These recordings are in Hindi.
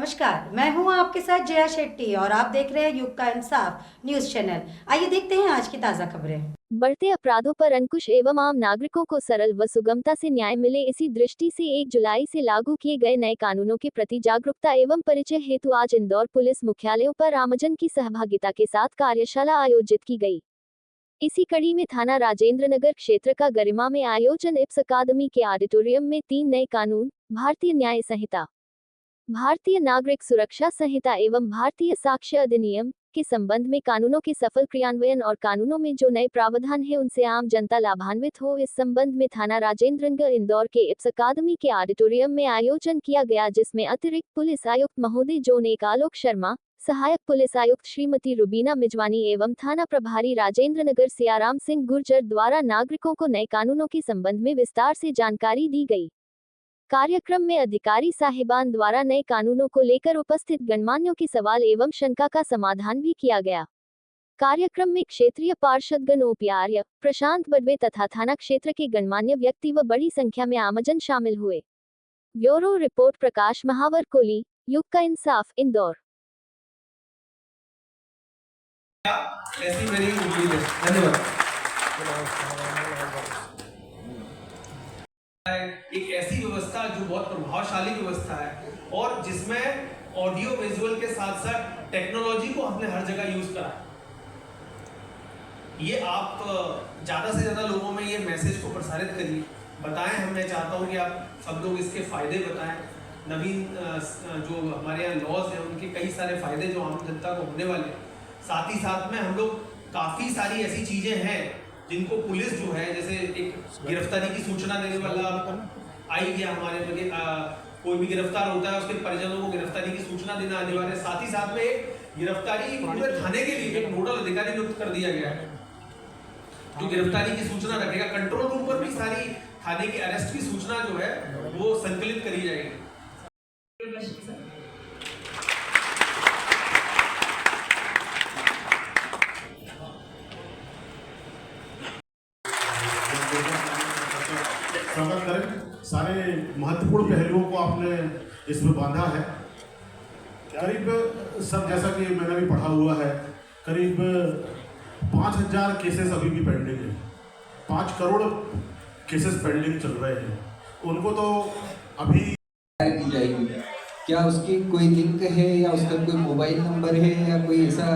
नमस्कार, मैं हूं आपके साथ जया शेट्टी और आप देख रहे हैं युग का इंसाफ न्यूज चैनल। आइए देखते हैं आज की ताजा खबरें। बढ़ते अपराधों पर अंकुश एवं आम नागरिकों को सरल व सुगमता से न्याय मिले, इसी दृष्टि से 1 जुलाई से लागू किए गए नए कानूनों के प्रति जागरूकता एवं परिचय हेतु आज इंदौर पुलिस मुख्यालयों पर आमजन की सहभागिता के साथ कार्यशाला आयोजित की गई। इसी कड़ी में थाना राजेंद्र नगर क्षेत्र का गरिमा में आयोजन इप्स अकादमी के ऑडिटोरियम में 3 नए कानून, भारतीय न्याय संहिता, भारतीय नागरिक सुरक्षा संहिता एवं भारतीय साक्ष्य अधिनियम के संबंध में कानूनों के सफल क्रियान्वयन और कानूनों में जो नए प्रावधान है उनसे आम जनता लाभान्वित हो, इस संबंध में थाना राजेंद्र नगर इंदौर के इप्स अकादमी के ऑडिटोरियम में आयोजन किया गया, जिसमें अतिरिक्त पुलिस आयुक्त महोदय जोन 1 आलोक शर्मा, सहायक पुलिस आयुक्त श्रीमती रुबीना मिजवानी एवं थाना प्रभारी राजेंद्र नगर सियाराम सिंह गुर्जर द्वारा नागरिकों को नए कानूनों के संबंध में विस्तार से जानकारी दी गई। कार्यक्रम में अधिकारी साहिबान द्वारा नए कानूनों को लेकर उपस्थित गणमान्यों के सवाल एवं शंका का समाधान भी किया गया। कार्यक्रम में क्षेत्रीय पार्षदगण ओपी आर्य, प्रशांत बडवे तथा थाना क्षेत्र के गणमान्य व्यक्ति व बड़ी संख्या में आमजन शामिल हुए। ब्यूरो रिपोर्ट प्रकाश महावर कोली, युग का इंसाफ, इंदौर। ऐसी मेरी उम्मीद है। धन्यवाद। एक ऐसी व्यवस्था जो बहुत प्रभावशाली व्यवस्था है और जिसमें ऑडियो विजुअल के साथ साथ टेक्नोलॉजी को हमने हर जगह यूज करा है। ये आप ज्यादा से ज्यादा लोगों में ये मैसेज को प्रसारित करिए, बताएं। मैं चाहता हूं कि आप सब लोग इसके फायदे बताएं। नवीन जो हमारे यहाँ लॉज हैं उनके कई सारे फायदे जो आम जनता को होने वाले, साथ ही साथ में हम लोग काफी सारी ऐसी चीजें हैं जिनको पुलिस जो है, जैसे एक गिरफ्तारी की सूचना देने वाला आई गया हमारे में, कोई भी गिरफ्तार होता है उसके परिजनों को गिरफ्तारी की सूचना देना अनिवार्य है। साथ ही साथ में एक गिरफ्तारी पूरे थाने के लिए एक नोडल अधिकारी नियुक्त कर दिया गया है जो गिरफ्तारी की सूचना रखेगा। कंट्रोल रूम पर भी सारी थाने की अरेस्ट की सूचना जो है वो संकलित करी जाएगी। स्वागत करें। सारे महत्वपूर्ण पहलुओं को आपने इसमें बांधा है। करीब सब, जैसा कि मैंने भी पढ़ा हुआ है, करीब 5000 केसेस अभी भी पेंडिंग है। 5 करोड़ केसेस पेंडिंग चल रहे हैं। उनको तो अभी की जाएगी। क्या उसकी कोई लिंक है या उसका कोई मोबाइल नंबर है या कोई ऐसा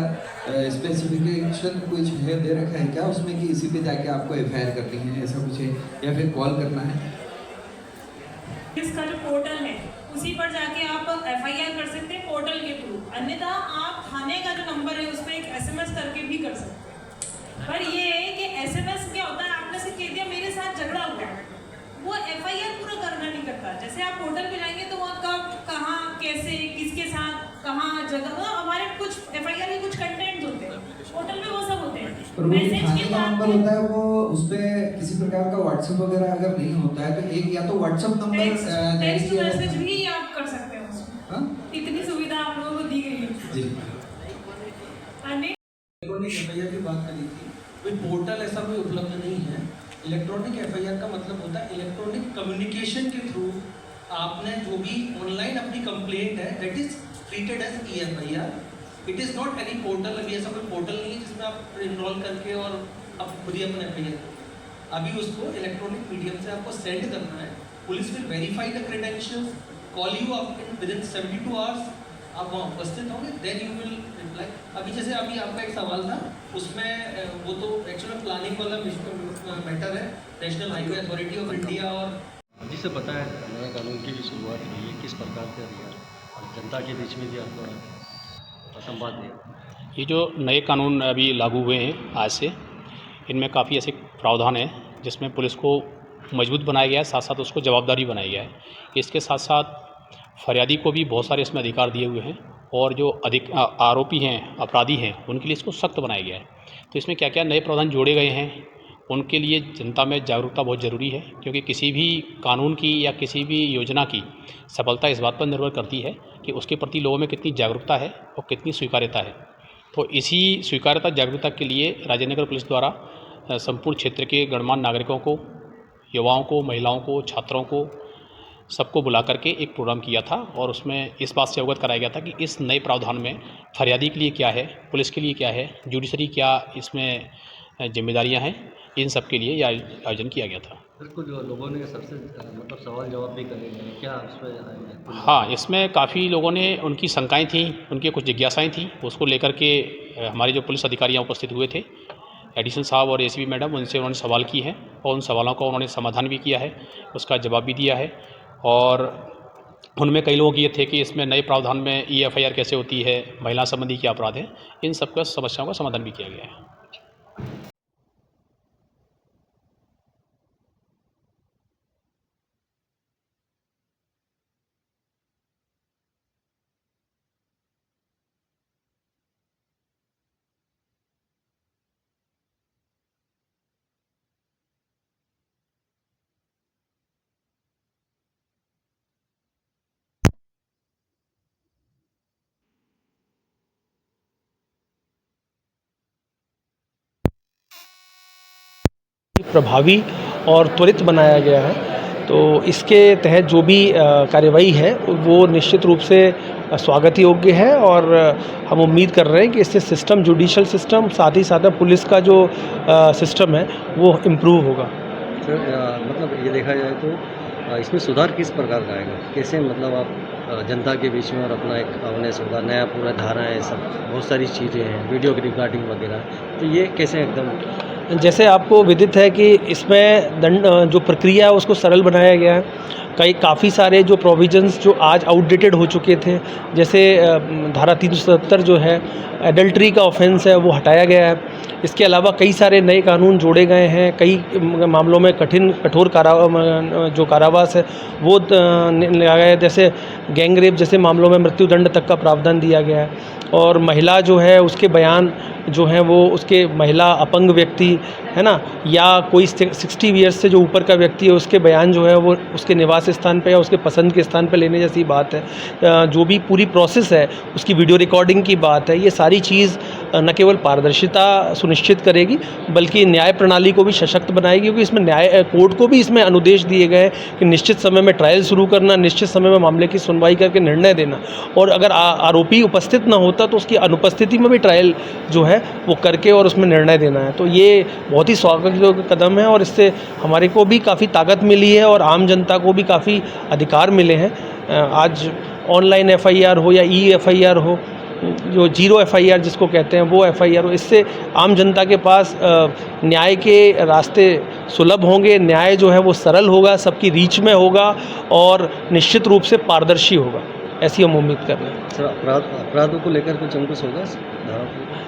स्पेसिफिकेशन कुछ है दे रखा है क्या उसमें कि इसी पे जाके आपको एफआईआर करनी है, ऐसा कुछ है या फिर कॉल करना है? इसका जो पोर्टल है उसी पर जाके आप एफआईआर कर सकते हैं पोर्टल के थ्रू। अन्यथा आप थाने का जो नंबर है उस पर एक एसएमएस करके भी कर सकते हैं। पर ये है कि एसएमएस क्या होता है, आपने से कह दिया मेरे साथ झगड़ा हुआ, वो एफआईआर पूरा करना नहीं करता। जैसे आप पोर्टल पे जाएंगे तो वहाँ कब, कहाँ, कैसे, किसके साथ, कहाँ जगह, हमारे कुछ एफआईआर के कुछ कंटेंट होते हैं पोर्टल पे, वो सब होते हैं। मैसेज के नंबर होता है वो, उस पे किसी प्रकार का व्हाट्सएप वगैरह अगर नहीं होता है तो एक या तो व्हाट्सएप नंबर टेक्स्ट मैसेज भी आप कर सकते हैं उसमें। इतनी सुविधा आप लोगों को दी गई है जी। एफआईआर की बात करी थी, कोई पोर्टल ऐसा कोई उपलब्ध नहीं है। इलेक्ट्रॉनिक एफआईआर का मतलब होता है इलेक्ट्रॉनिक कम्युनिकेशन के थ्रू आपने जो भी ऑनलाइन अपनी कंप्लेंट है that is treated as eFIR. It is not any portal. अभी ऐसा कोई पोर्टल नहीं है जिसमें आप इनरोल करके और आप खुद ही अपने एफआईआर, अभी उसको इलेक्ट्रॉनिक मीडियम से आपको सेंड करना है। Police will verify the credentials, call you up with in 72 hours, आप वहाँ उपस्थित होंगे, देन यू विल रिप्लाई। अभी जैसे अभी आपका एक सवाल था उसमें, वो तो एक्चुअली प्लानिंग वाला मैटर है, national highway authority of India. और जिसे बताया नए कानून की भी शुरुआत हुई है, किस प्रकार से और जनता के बीच में भी आपको संवाद दिया। ये जो नए कानून अभी लागू हुए हैं आज से, इनमें काफ़ी ऐसे प्रावधान हैं जिसमें पुलिस को मजबूत बनाया गया है, साथ साथ उसको जवाबदारी बनाई गया है। इसके साथ साथ फरियादी को भी बहुत सारे इसमें अधिकार दिए हुए हैं और जो आरोपी हैं, अपराधी हैं, उनके लिए इसको सख्त बनाया गया है। तो इसमें क्या क्या नए प्रावधान जोड़े गए हैं, उनके लिए जनता में जागरूकता बहुत ज़रूरी है, क्योंकि किसी भी कानून की या किसी भी योजना की सफलता इस बात पर निर्भर करती है कि उसके प्रति लोगों में कितनी जागरूकता है और कितनी स्वीकार्यता है। तो इसी स्वीकार्यता जागरूकता के लिए राजेंद्र नगर पुलिस द्वारा संपूर्ण क्षेत्र के गणमान्य नागरिकों को, युवाओं को, महिलाओं को, छात्रों को सबको बुला करके एक प्रोग्राम किया था और उसमें इस बात से अवगत कराया गया था कि इस नए प्रावधान में फरियादी के लिए क्या है, पुलिस के लिए क्या है, जुडिशरी क्या इसमें जिम्मेदारियां हैं, इन सब के लिए यह आयोजन किया गया था। बिल्कुल, जो लोगों ने सबसे मतलब सवाल जवाब भी करे हैं, क्या उसमें? हाँ, इसमें काफ़ी लोगों ने उनकी शंकाएं थी, उनकी कुछ जिज्ञासाएं थी, उसको लेकर के हमारे जो पुलिस अधिकारी यहाँ उपस्थित हुए थे, एडिशनल साहब और एसीपी मैडम, उनसे उन्होंने सवाल किए हैं और उन सवालों का उन्होंने समाधान भी किया है, उसका जवाब भी दिया है। और उनमें कई लोग ये थे कि इसमें नए प्रावधान में EFIR कैसे होती है, महिला संबंधी क्या अपराध हैं, इन सब का समस्याओं का समाधान भी किया गया है। प्रभावी और त्वरित बनाया गया है। तो इसके तहत जो भी कार्यवाही है वो निश्चित रूप से स्वागत योग्य है और हम उम्मीद कर रहे हैं कि इससे सिस्टम, जुडिशल सिस्टम, साथ ही साथ पुलिस का जो सिस्टम है वो इम्प्रूव होगा। सर, मतलब ये देखा जाए तो इसमें सुधार किस प्रकार का आएगा? कैसे मतलब आप जनता के बीच में और अपना एक अवेयरनेस होगा, नया पूरा धाराएँ, सब बहुत सारी चीज़ें हैं, वीडियो रिकॉर्डिंग वगैरह, तो ये कैसे एकदम? जैसे आपको विदित है कि इसमें दंड जो प्रक्रिया है उसको सरल बनाया गया है। काफ़ी सारे जो प्रोविजंस जो आज आउटडेटेड हो चुके थे, जैसे धारा 377 जो है एडल्ट्री का ऑफेंस है वो हटाया गया है। इसके अलावा कई सारे नए कानून जोड़े गए हैं। कई मामलों में कठोर कारावास है वो लगाया गया है। जैसे गैंग रेप जैसे मामलों में मृत्युदंड तक का प्रावधान दिया गया है। और महिला जो है उसके बयान जो हैं वो उसके महिला अपंग व्यक्ति है ना, या कोई 60 ईयर्स से जो ऊपर का व्यक्ति है उसके बयान जो है वो उसके निवास स्थान पे या उसके पसंद के स्थान पे लेने जैसी बात है। जो भी पूरी प्रोसेस है उसकी वीडियो रिकॉर्डिंग की बात है, ये सारी चीज़ न केवल पारदर्शिता सुनिश्चित करेगी बल्कि न्याय प्रणाली को भी सशक्त बनाएगी, क्योंकि इसमें न्याय कोर्ट को भी इसमें अनुदेश दिए गए हैं कि निश्चित समय में ट्रायल शुरू करना, निश्चित समय में मामले की सुनवाई करके निर्णय देना, और अगर आरोपी उपस्थित न होता तो उसकी अनुपस्थिति में भी ट्रायल जो है वो करके और उसमें निर्णय देना है। तो ये बहुत ही स्वागत योग्य कदम है और इससे हमारे को भी काफ़ी ताकत मिली है और आम जनता को भी काफ़ी अधिकार मिले हैं। आज ऑनलाइन FIR हो या EFIR हो, जो 0 FIR जिसको कहते हैं वो FIR हो, इससे आम जनता के पास न्याय के रास्ते सुलभ होंगे, न्याय जो है वो सरल होगा, सबकी रीच में होगा और निश्चित रूप से पारदर्शी होगा, ऐसी हम उम्मीद कर रहे हैं। सर, अपराधों को लेकर कुछ अंकुश होगा?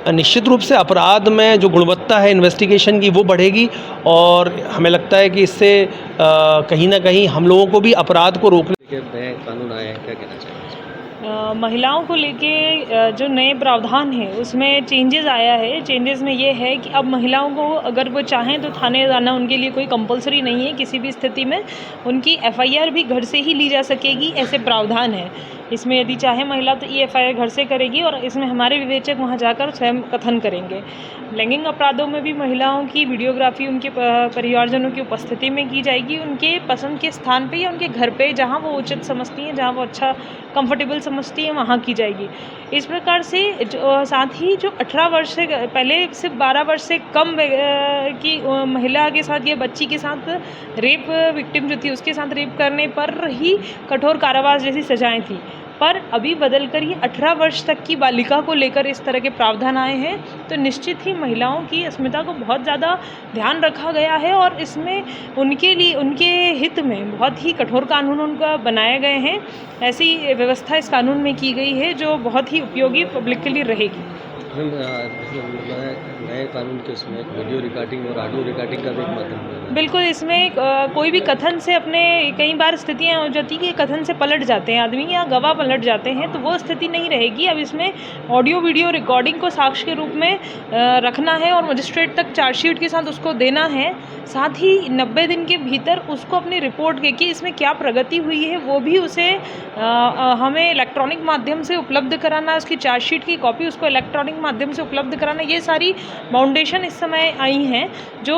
निश्चित रूप से अपराध में जो गुणवत्ता है इन्वेस्टिगेशन की वो बढ़ेगी और हमें लगता है कि इससे कहीं ना कहीं हम लोगों को भी अपराध को रोकने के नए कानून आए हैं, क्या कहना चाहिए? महिलाओं को लेके जो नए प्रावधान है उसमें चेंजेस आया है। चेंजेस में ये है कि अब महिलाओं को अगर वो चाहें तो थाने जाना उनके लिए कोई कंपलसरी नहीं है। किसी भी स्थिति में उनकी FIR भी घर से ही ली जा सकेगी, ऐसे प्रावधान है इसमें। यदि चाहे महिला तो EFIR घर से करेगी और इसमें हमारे विवेचक वहाँ जाकर स्वयं कथन करेंगे। लैंगिक अपराधों में भी महिलाओं की वीडियोग्राफी उनके परिवारजनों की उपस्थिति में की जाएगी, उनके पसंद के स्थान पे या उनके घर पे जहाँ वो उचित समझती हैं, जहाँ वो अच्छा कंफर्टेबल समझती हैं वहाँ की जाएगी। इस प्रकार से साथ ही जो 18 वर्ष से पहले सिर्फ 12 वर्ष से कम की महिला के साथ या बच्ची के साथ रेप विक्टिम जो थी उसके साथ रेप करने पर ही कठोर कारावास जैसी सजाएं थी, पर अभी बदलकर ये 18 वर्ष तक की बालिका को लेकर इस तरह के प्रावधान आए हैं। तो निश्चित ही महिलाओं की अस्मिता को बहुत ज़्यादा ध्यान रखा गया है और इसमें उनके लिए, उनके हित में बहुत ही कठोर कानून उनका बनाए गए हैं। ऐसी व्यवस्था इस कानून में की गई है जो बहुत ही उपयोगी पब्लिक के लिए रहेगी। नए कानून के उसमें वीडियो रिकॉर्डिंग और ऑडियो रिकॉर्डिंग का भी एक माध्यम है। बिल्कुल, इसमें कोई भी कथन से अपने कई बार स्थितियाँ हो जाती कि कथन से पलट जाते हैं आदमी या गवाह पलट जाते हैं, तो वो स्थिति नहीं रहेगी। अब इसमें ऑडियो वीडियो रिकॉर्डिंग को साक्ष्य के रूप में रखना है और मजिस्ट्रेट तक चार्जशीट के साथ उसको देना है। साथ ही 90 दिन के भीतर उसको अपनी रिपोर्ट के कि इसमें क्या प्रगति हुई है वो भी उसे हमें इलेक्ट्रॉनिक माध्यम से उपलब्ध कराना, उसकी चार्जशीट की कॉपी उसको इलेक्ट्रॉनिक माध्यम से उपलब्ध कराना। ये सारी फाउंडेशन इस समय आई हैं जो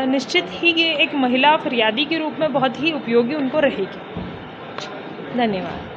निश्चित ही ये एक महिला फरियादी के रूप में बहुत ही उपयोगी उनको रहेगी। धन्यवाद।